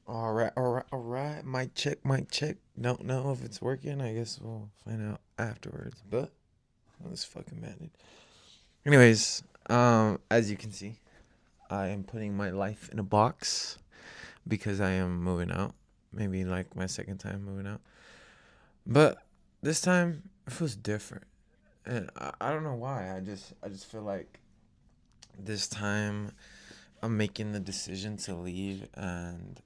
All right, all right, all right. Mic check, mic check. Don't know if it's working. I guess we'll find out afterwards. But let's fucking man it. Anyways, as you can see, I am putting my life in a box because I am moving out. Maybe like my second time moving out. But this time it feels different. And I don't know why. I just feel like this time I'm making the decision to leave and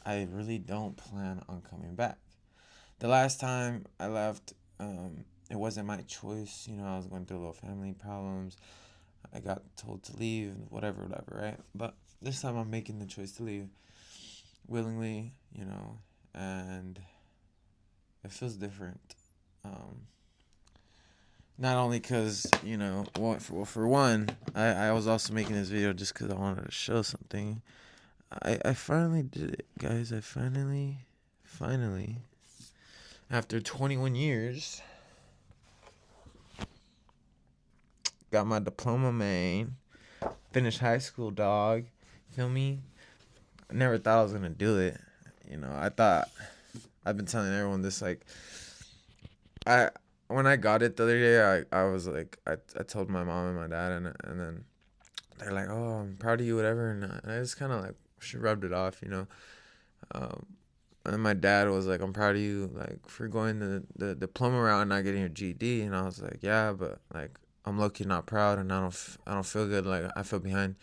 I really don't plan on coming back. The last time I left, it wasn't my choice. You know, I was going through little family problems. I got told to leave, whatever, whatever, right? But this time I'm making the choice to leave willingly, and it feels different. Um, Not only because, for one, I was also making this video just because I wanted to show something. I finally did it, guys. I finally, after 21 years, got my diploma, man. Finished high school, dog. Feel me? I never thought I was gonna do it. I thought I've been telling everyone this. Like, I when I got it the other day, I was like, I told my mom and my dad, and then they're like, "Oh, I'm proud of you, whatever." And I just kind of like she rubbed it off. Um, and my dad was like, "I'm proud of you, like for going the diploma route and not getting your GED." And I was like, "Yeah, but like I'm low-key not proud, and I don't feel good. Like I feel behind."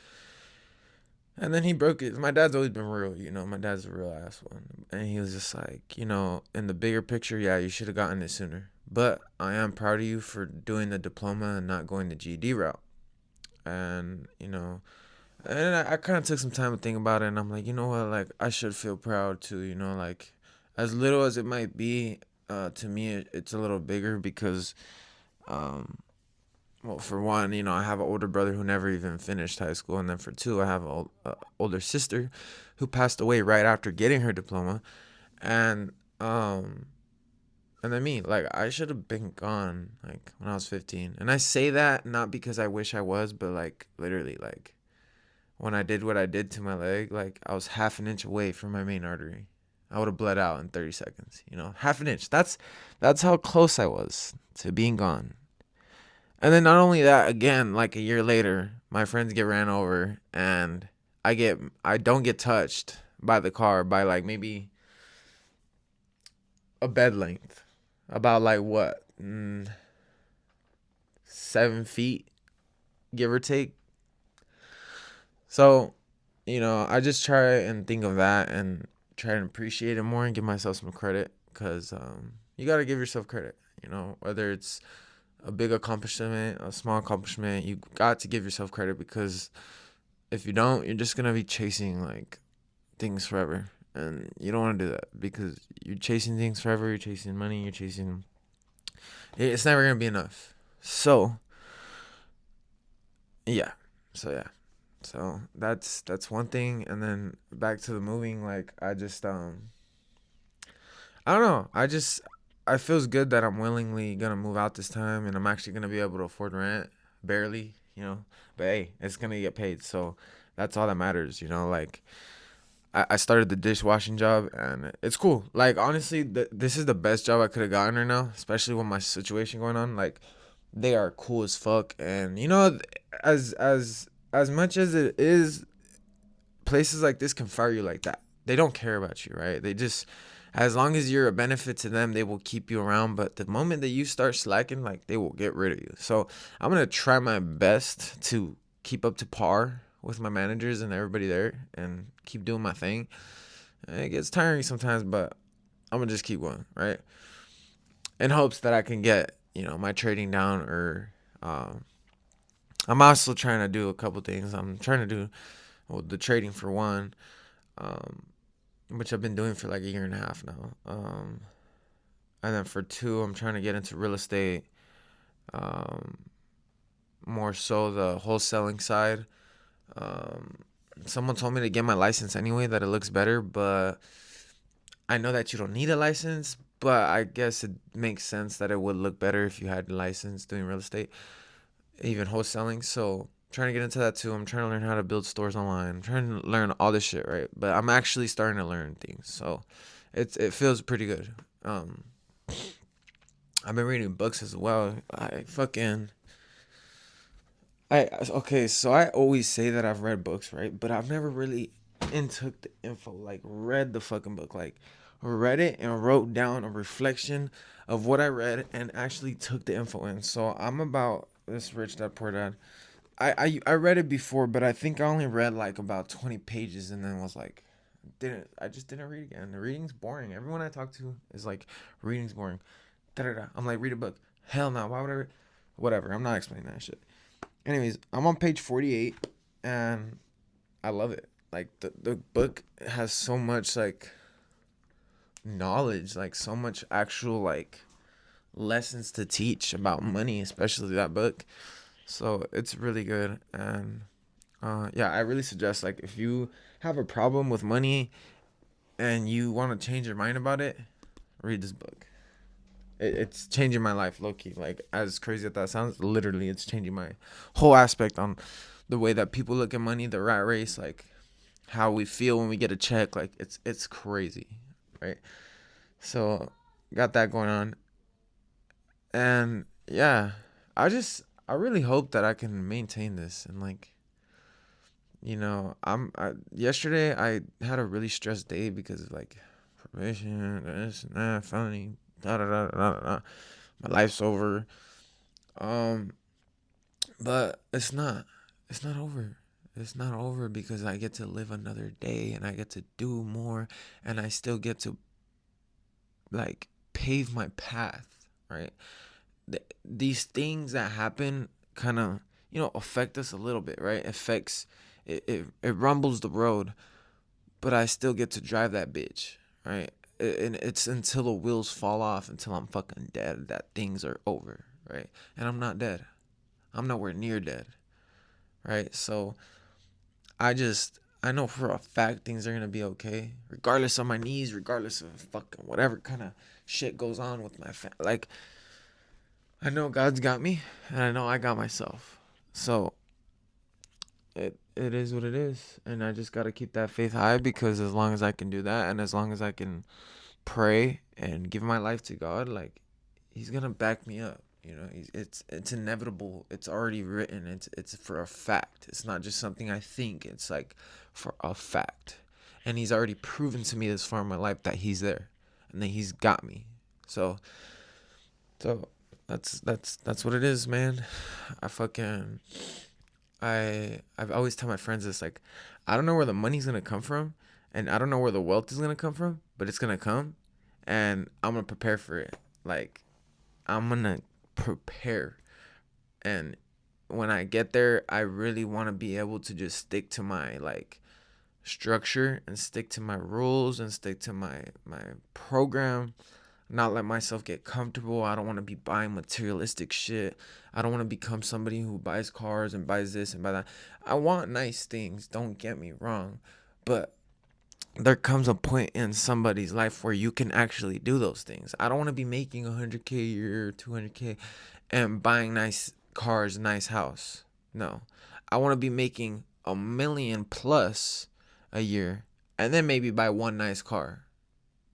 And then he broke it. My dad's always been real. My dad's a real ass one. And he was just like, in the bigger picture, yeah, you should have gotten it sooner. But I am proud of you for doing the diploma and not going the GED route. And I kind of took some time to think about it. And I'm like, you know what? Like, I should feel proud too. Like, as little as it might be, to me, it's a little bigger because, um, well, for one, I have an older brother who never even finished high school, and then for two, I have an older sister who passed away right after getting her diploma, and um, and then me, like I should have been gone like when I was 15, and I say that not because I wish I was, but like literally, like when I did what I did to my leg, like I was half an inch away from my main artery. I would have bled out in 30 seconds. Half an inch. That's how close I was to being gone. And then not only that, again, like a year later, my friends get ran over and I don't get touched by the car by like maybe a bed length. About like what? 7 feet, give or take. So, I just try and think of that and try and appreciate it more and give myself some credit because you got to give yourself credit, whether it's a big accomplishment, a small accomplishment, you got to give yourself credit because if you don't, you're just gonna be chasing like things forever, and you don't want to do that because you're chasing things forever. You're chasing money. You're chasing. It's never gonna be enough. So yeah, so yeah, so that's one thing, and then back to the moving. Like I don't know. I feels good that I'm willingly gonna move out this time, and I'm actually gonna be able to afford rent, barely. But hey, it's gonna get paid, so that's all that matters. Like I started the dishwashing job and it's cool. Like honestly, this is the best job I could have gotten right now, especially with my situation going on. Like they are cool as fuck, and as much as it is, places like this can fire you like that. They don't care about you, right? They just as long as you're a benefit to them, they will keep you around. But the moment that you start slacking, like they will get rid of you. So I'm gonna try my best to keep up to par with my managers and everybody there and keep doing my thing. It gets tiring sometimes, but I'm gonna just keep going, right? In hopes that I can get my trading down, or I'm also trying to do a couple things. I'm trying to do the trading for one, um, which I've been doing for like a year and a half now. And then for two, I'm trying to get into real estate, um, more so the wholesaling side. Um, Someone told me to get my license anyway, that it looks better, but I know that you don't need a license, but I guess it makes sense that it would look better if you had a license doing real estate, even wholesaling. So trying to get into that too. I'm trying to learn how to build stores online. I'm trying to learn all this shit, right? But I'm actually starting to learn things, so it feels pretty good. Um, I've been reading books as well. I okay, so I always say that I've read books, right? But I've never really intook the info, like read the fucking book, like read it and wrote down a reflection of what I read and actually took the info in. So I'm about this Rich Dad Poor Dad. I read it before, but I think I only read like about 20 pages and then was like, didn't I just didn't read again. The reading's boring. Everyone I talk to is like, reading's boring. Da da da. I'm like, read a book. Hell no. Why would I? Whatever. I'm not explaining that shit. Anyways, I'm on page 48 and I love it. Like the book has so much like knowledge, like so much actual like lessons to teach about money, especially that book. So it's really good. And yeah, I really suggest, like, if you have a problem with money and you want to change your mind about it, read this book. It's changing my life, low key. Like, as crazy as that sounds, literally, it's changing my whole aspect on the way that people look at money, the rat race, like how we feel when we get a check. Like, it's crazy, right? So, got that going on, and yeah, I really hope that I can maintain this and like, yesterday I had a really stressed day because of like probation, this and that, felony, da da da da da. Da. My life's over. Um, but it's not over. It's not over because I get to live another day and I get to do more and I still get to like pave my path, right? These things that happen kind of, affect us a little bit, right? It rumbles the road, but I still get to drive that bitch, right? And it's until the wheels fall off, until I'm fucking dead, that things are over, right? And I'm not dead. I'm nowhere near dead, right? So I know for a fact things are gonna be okay, regardless of my knees, regardless of fucking whatever kind of shit goes on with my like, I know God's got me, and I know I got myself. So it is what it is, and I just gotta keep that faith high because as long as I can do that, and as long as I can pray and give my life to God, like He's gonna back me up. It's inevitable. It's already written. It's for a fact. It's not just something I think. It's like for a fact, and He's already proven to me this far in my life that He's there, and that He's got me. So so that's what it is, man. I fucking I've always tell my friends this, like, I don't know where the money's gonna come from, and I don't know where the wealth is gonna come from, but it's gonna come, and I'm gonna prepare for it. Like, I'm gonna prepare, and when I get there, I really want to be able to just stick to my like structure and stick to my rules and stick to my program, not let myself get comfortable. I don't want to be buying materialistic shit. I don't want to become somebody who buys cars and buys this and buy that. I want nice things, don't get me wrong, but there comes a point in somebody's life where you can actually do those things. I don't want to be making 100K a year, 200K, and buying nice cars, nice house. No. I want to be making 1 million plus a year and then maybe buy one nice car,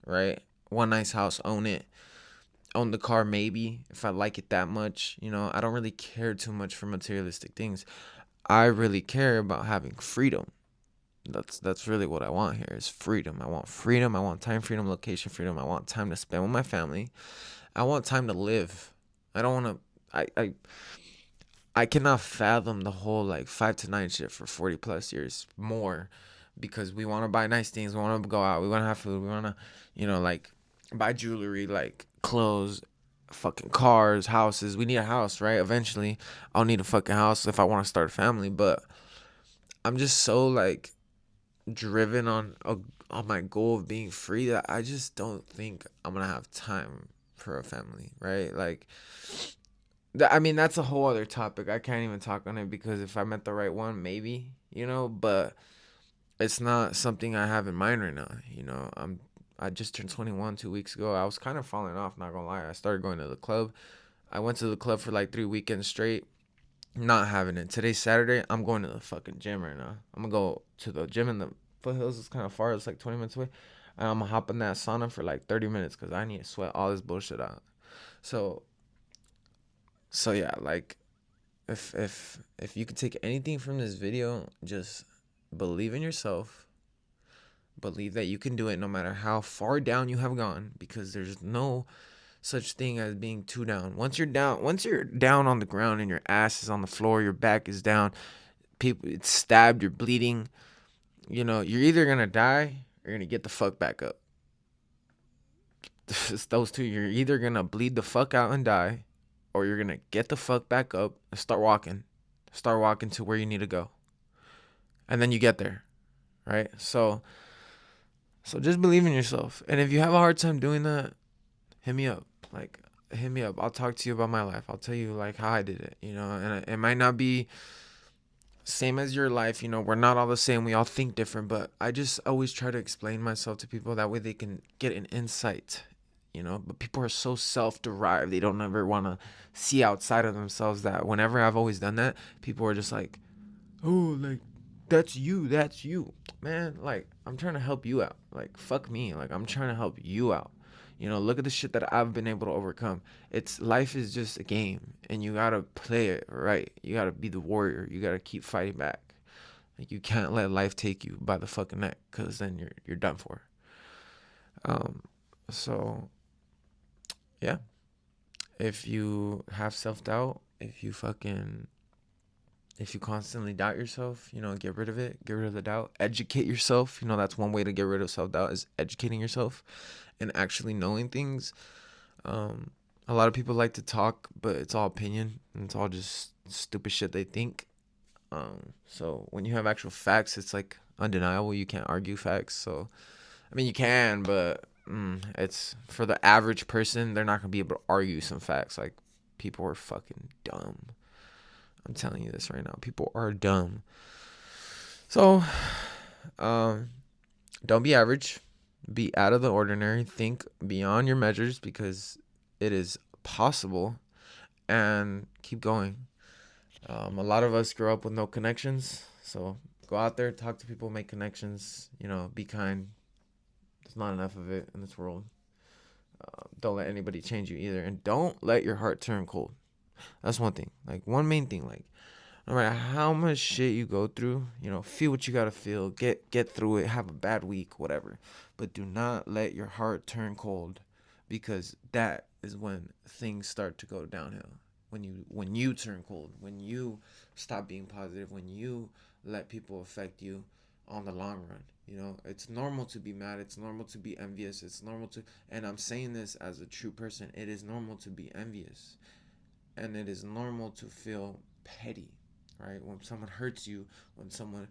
right? One nice house, own it. Own the car maybe if I like it that much. I don't really care too much for materialistic things. I really care about having freedom. That's really what I want here is freedom. I want freedom. I want time freedom, location freedom. I want time to spend with my family. I want time to live. I don't want to. I cannot fathom the whole like 5 to 9 shit for 40 plus years more, because we want to buy nice things. We want to go out. We want to have food. We want to, like buy jewelry, like clothes, fucking cars, houses. We need a house, right? Eventually, I'll need a fucking house if I want to start a family. But I'm just so like driven on my goal of being free that I just don't think I'm gonna have time for a family, right? Like, I mean, that's a whole other topic. I can't even talk on it because if I met the right one, maybe, but it's not something I have in mind right now. I just turned 21 2 weeks ago. I was kind of falling off, not gonna lie. I started going to the club. I went to the club for like 3 weekends straight. Not having it. Today's Saturday. I'm going to the fucking gym right now. I'm gonna go to the gym in the foothills. It's kind of far. It's like 20 minutes away. And I'm gonna hop in that sauna for like 30 minutes because I need to sweat all this bullshit out. So so yeah, like if you could take anything from this video, just believe in yourself. Believe that you can do it no matter how far down you have gone, because there's no such thing as being too down. Once you're down on the ground and your ass is on the floor, your back is down, people it's stabbed, you're bleeding, you're either gonna die or you're gonna get the fuck back up. It's those two. You're either gonna bleed the fuck out and die, or you're gonna get the fuck back up and start walking. Start walking to where you need to go. And then you get there. Right? So just believe in yourself. And if you have a hard time doing that, hit me up. Like, hit me up. I'll talk to you about my life. I'll tell you like how I did it. And it might not be same as your life. We're not all the same. We all think different, but I just always try to explain myself to people, that way they can get an insight. But people are so self-derived, they don't ever want to see outside of themselves, that whenever I've always done that, people are just like, oh, like, that's you, man. Like, I'm trying to help you out. Like, fuck me. Like, I'm trying to help you out. Look at the shit that I've been able to overcome. It's life is just a game, and you gotta play it right. You gotta be the warrior. You gotta keep fighting back. Like, you can't let life take you by the fucking neck, because then you're done for. um so yeah, if you have self-doubt, if you constantly doubt yourself, get rid of it. Get rid of the doubt. Educate yourself. That's one way to get rid of self-doubt, is educating yourself and actually knowing things. um a lot of people like to talk, but it's all opinion, and it's all just stupid shit they think. So when you have actual facts, it's like undeniable. You can't argue facts. So I mean, you can, but it's for the average person. They're not gonna be able to argue some facts. Like, people are fucking dumb. I'm telling you this right now. People are dumb. So, um, don't be average. Be out of the ordinary. Think beyond your measures, because it is possible. And keep going. A lot of us grow up with no connections. So go out there, talk to people, make connections. Be kind. There's not enough of it in this world. Don't let anybody change you either, and don't let your heart turn cold. That's one thing. Like, one main thing. Like, no matter how much shit you go through, feel what you gotta feel. Get through it. Have a bad week, whatever. But do not let your heart turn cold, because that is when things start to go downhill. When you turn cold, when you stop being positive, when you let people affect you on the long run. It's normal to be mad. It's normal to be envious. It's normal to, and I'm saying this as a true person. It is normal to be envious, and it is normal to feel petty, right? When someone hurts you, when someone,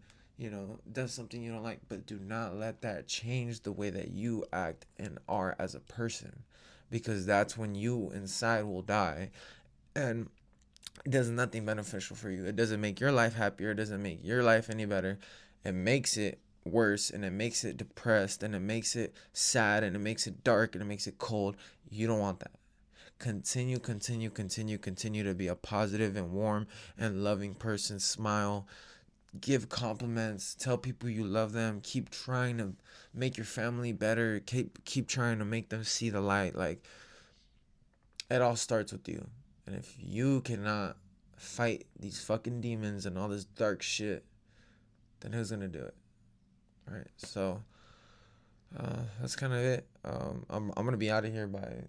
does something you don't like, but do not let that change the way that you act and are as a person, because that's when you inside will die, and it does nothing beneficial for you. It doesn't make your life happier. It doesn't make your life any better. It makes it worse, and it makes it depressed, and it makes it sad, and it makes it dark, and it makes it cold. You don't want that. Continue to be a positive and warm and loving person. Smile, give compliments, tell people you love them, keep trying to make your family better, keep trying to make them see the light. Like, it all starts with you. And if you cannot fight these fucking demons and all this dark shit, then who's gonna do it? All right, so that's kind of it. I'm gonna be out of here by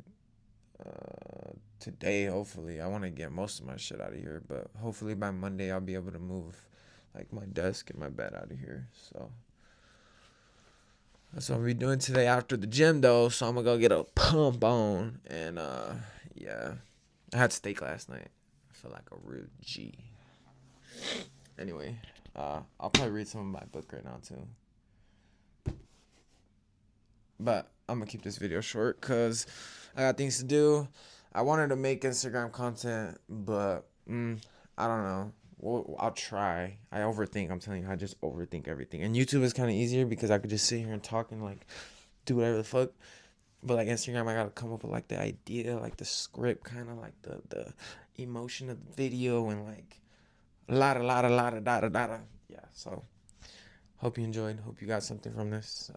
today. Hopefully, I want to get most of my shit out of here, but hopefully by Monday I'll be able to move like my desk and my bed out of here. So that's what I'm gonna be doing today after the gym, though. So I'm gonna go get a pump on, and yeah, I had steak last night. I feel like a real G. Anyway, I'll probably read some of my book right now too. But I'm gonna keep this video short because I got things to do. I wanted to make Instagram content, but I don't know. Well, I'll try. I overthink. I'm telling you, I just overthink everything. And YouTube is kind of easier because I could just sit here and talk and like do whatever the fuck. But like Instagram, I gotta come up with like the idea, like the script, kind of like the emotion of the video, and like a lot of. Yeah. So hope you enjoyed. Hope you got something from this.